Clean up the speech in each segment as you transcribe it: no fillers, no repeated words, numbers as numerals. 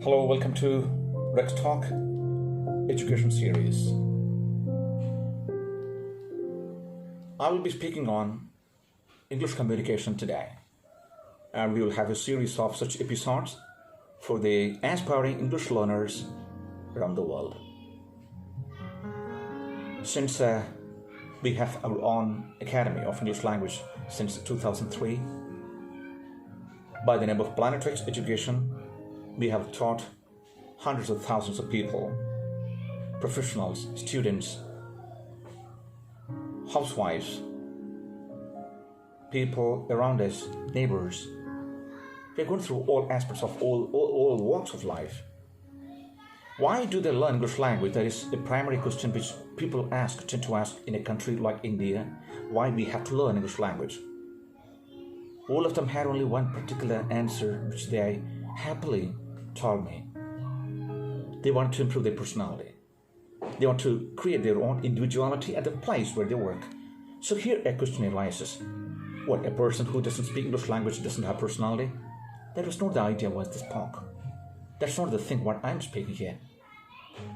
Hello, welcome to Rex Talk Education Series. I will be speaking on English communication today, and we will have a series of such episodes for the aspiring English learners around the world. Since we have our own Academy of English Language since 2003, by the name of Planetary Education, we have taught hundreds of thousands of people, professionals, students, housewives, people around us, neighbors. We're going through all aspects of all walks of life. Why do they learn English language? That is a primary question which people tend to ask in a country like India. Why we have to learn English language? All of them had only one particular answer, which they happily told me. They want to improve their personality. They want to create their own individuality at the place where they work. So here a question arises. What, a person who doesn't speak English language doesn't have personality? That was not the idea was this talk. That's not the thing what I'm speaking here.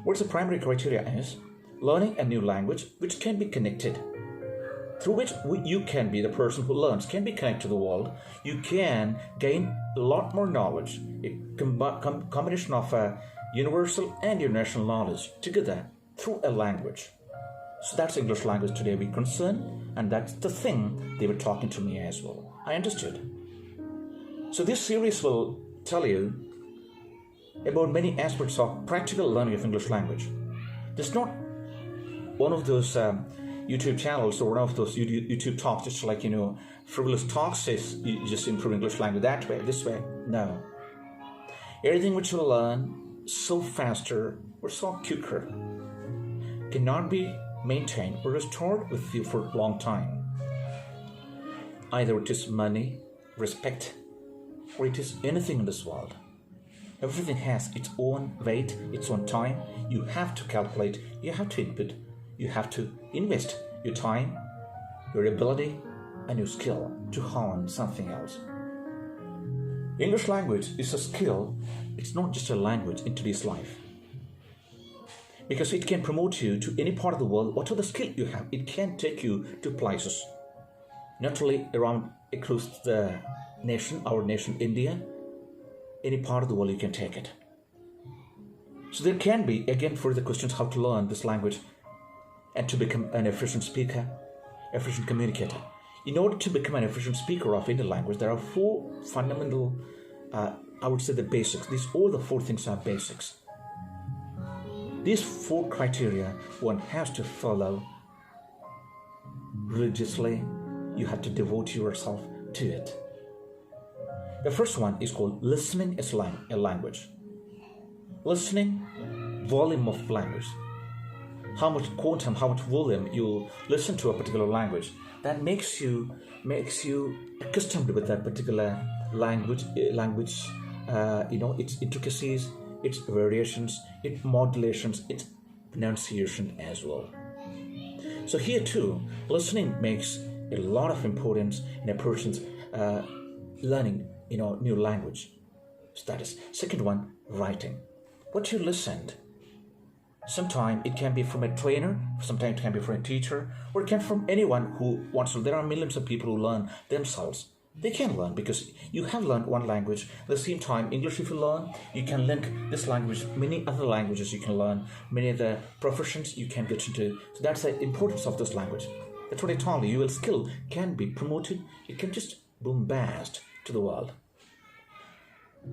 What's the primary criteria is learning a new language which can be connected, through which you can be the person who learns, can be connected to the world. You can gain a lot more knowledge, a combination of universal and international knowledge together through a language. So that's English language today we're concerned, and that's the thing they were talking to me as well. I understood. So this series will tell you about many aspects of practical learning of English language. This is not one of those YouTube channels or one of those YouTube talks, just like, frivolous talks says you just improve English language that way, this way. No. Everything which you learn so faster or so quicker cannot be maintained or restored with you for a long time. Either it is money, respect, or it is anything in this world. Everything has its own weight, its own time. You have to calculate, you have to input, you have to invest your time, your ability, and your skill to hone something else. English language is a skill. It's not just a language in today's life. Because it can promote you to any part of the world. Whatever the skill you have, it can take you to places. Not only across the nation, our nation, India, any part of the world you can take it. So there can be, again, further questions how to learn this language and to become an efficient speaker, efficient communicator. In order to become an efficient speaker of any language, there are four fundamental, I would say the basics. All the four things are basics. These four criteria one has to follow religiously. You have to devote yourself to it. The first one is called listening as a language. Listening, volume of language. How much quantum, how much volume you listen to a particular language. That makes you accustomed with that particular language, its intricacies, its variations, its modulations, its pronunciation as well. So here too, listening makes a lot of importance in a person's learning, new language status. Second one, writing. What you listened. Sometimes it can be from a trainer, sometimes it can be from a teacher, or it can be from anyone who wants to. There are millions of people who learn themselves. They can learn because you have learned one language. At the same time, English if you learn, you can link this language, many other languages you can learn, many other professions you can get into. So that's the importance of this language. That's what I told you. Your skill can be promoted. It can just bombast to the world.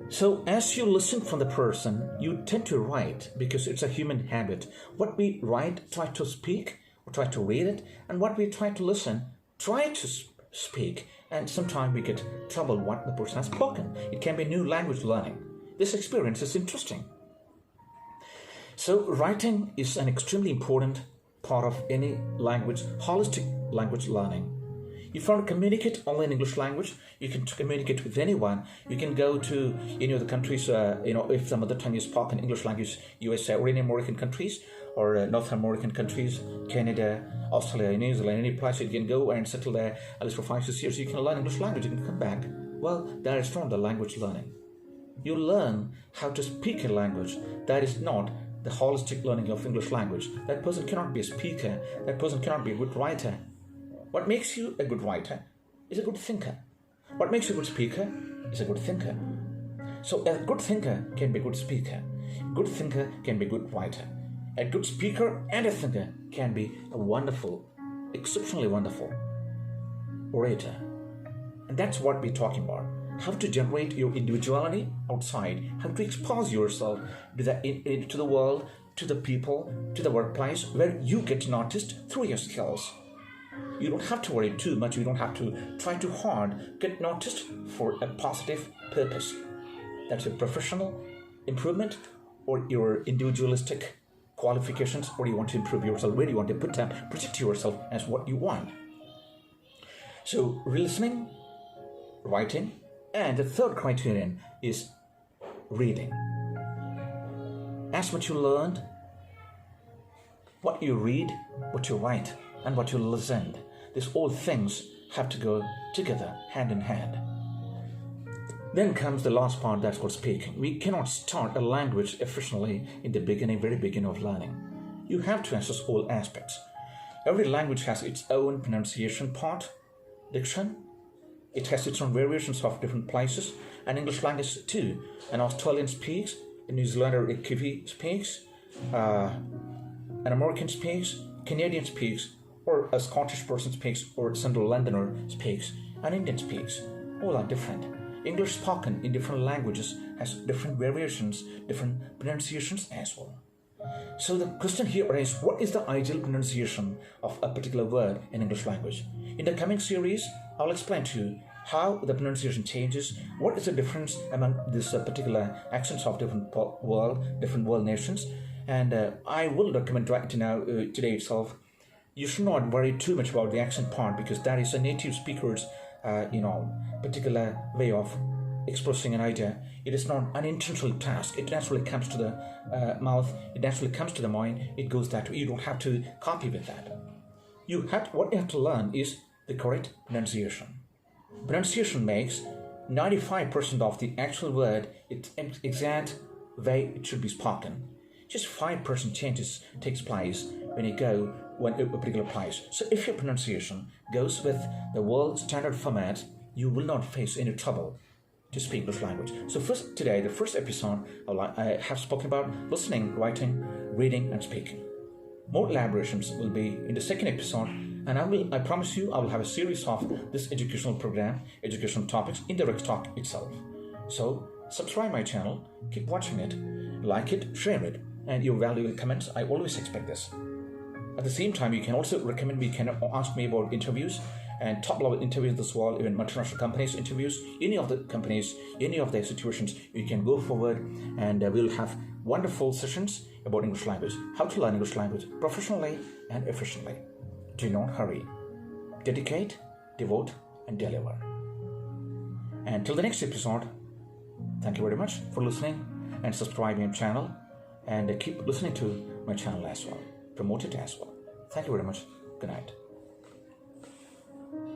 So as you listen from the person, you tend to write because it's a human habit. What we write, try to speak, or try to read it, and what we try to listen, try to speak. And sometimes we get trouble what the person has spoken. It can be new language learning. This experience is interesting. So writing is an extremely important part of any language, holistic language learning. If you want to communicate only in English language, you can communicate with anyone. You can go to any of the countries, if the mother tongue is spoken English language, USA, or any American countries, or North American countries, Canada, Australia, New Zealand, any place you can go and settle there at least for 5-6 years. You can learn English language, you can come back. Well, that is from the language learning. You learn how to speak a language. That is not the holistic learning of English language. That person cannot be a speaker. That person cannot be a good writer. What makes you a good writer is a good thinker. What makes you a good speaker is a good thinker. So a good thinker can be a good speaker. A good thinker can be a good writer. A good speaker and a thinker can be a wonderful, exceptionally wonderful orator. And that's what we're talking about. How to generate your individuality outside, how to expose yourself to the world, to the people, to the workplace, where you get noticed through your skills. You don't have to worry too much. You don't have to try too hard. Get noticed for a positive purpose. That's your professional improvement or your individualistic qualifications, or you want to improve yourself, where you want to project yourself as what you want. So listening, writing, and the third criterion is reading. As what you learned, what you read, what you write, and what you listen, these all things have to go together, hand in hand. Then comes the last part, that's called speaking. We cannot start a language efficiently in the beginning, very beginning of learning. You have to assess all aspects. Every language has its own pronunciation part, diction. It has its own variations of different places, and English language too. An Australian speaks, a New Zealander, a Kiwi speaks, an American speaks, Canadian speaks, or a Scottish person speaks, or a Central Londoner speaks, an Indian speaks. All are different. English spoken in different languages has different variations, different pronunciations as well. So the question here arises, what is the ideal pronunciation of a particular word in English language? In the coming series, I'll explain to you how the pronunciation changes, what is the difference among these particular accents of different world nations, and I will recommend right now, today itself, you should not worry too much about the accent part, because that is a native speaker's particular way of expressing an idea. It is not an intentional task. It naturally comes to the mouth. It naturally comes to the mind. It goes that way. You don't have to copy with that. What you have to learn is the correct pronunciation. Pronunciation makes 95% of the actual word its exact way it should be spoken. Just 5% changes takes place when a particular place. So if your pronunciation goes with the world standard format, you will not face any trouble to speak English language. So today, the first episode, I have spoken about listening, writing, reading, and speaking. More elaborations will be in the second episode, and I promise you I will have a series of this educational program, educational topics in the Talk itself. So subscribe my channel, keep watching it, like it, share it, and your valuable comments. I always expect this. At the same time, you can also recommend me, can ask me about interviews and top-level interviews as well, even multinational companies interviews, any of the companies, any of their situations, you can go forward, and we'll have wonderful sessions about English language, how to learn English language professionally and efficiently. Do not hurry. Dedicate, devote, and deliver. And till the next episode, thank you very much for listening and subscribing to my channel, and keep listening to my channel as well. Promote it as well. Thank you very much. Good night.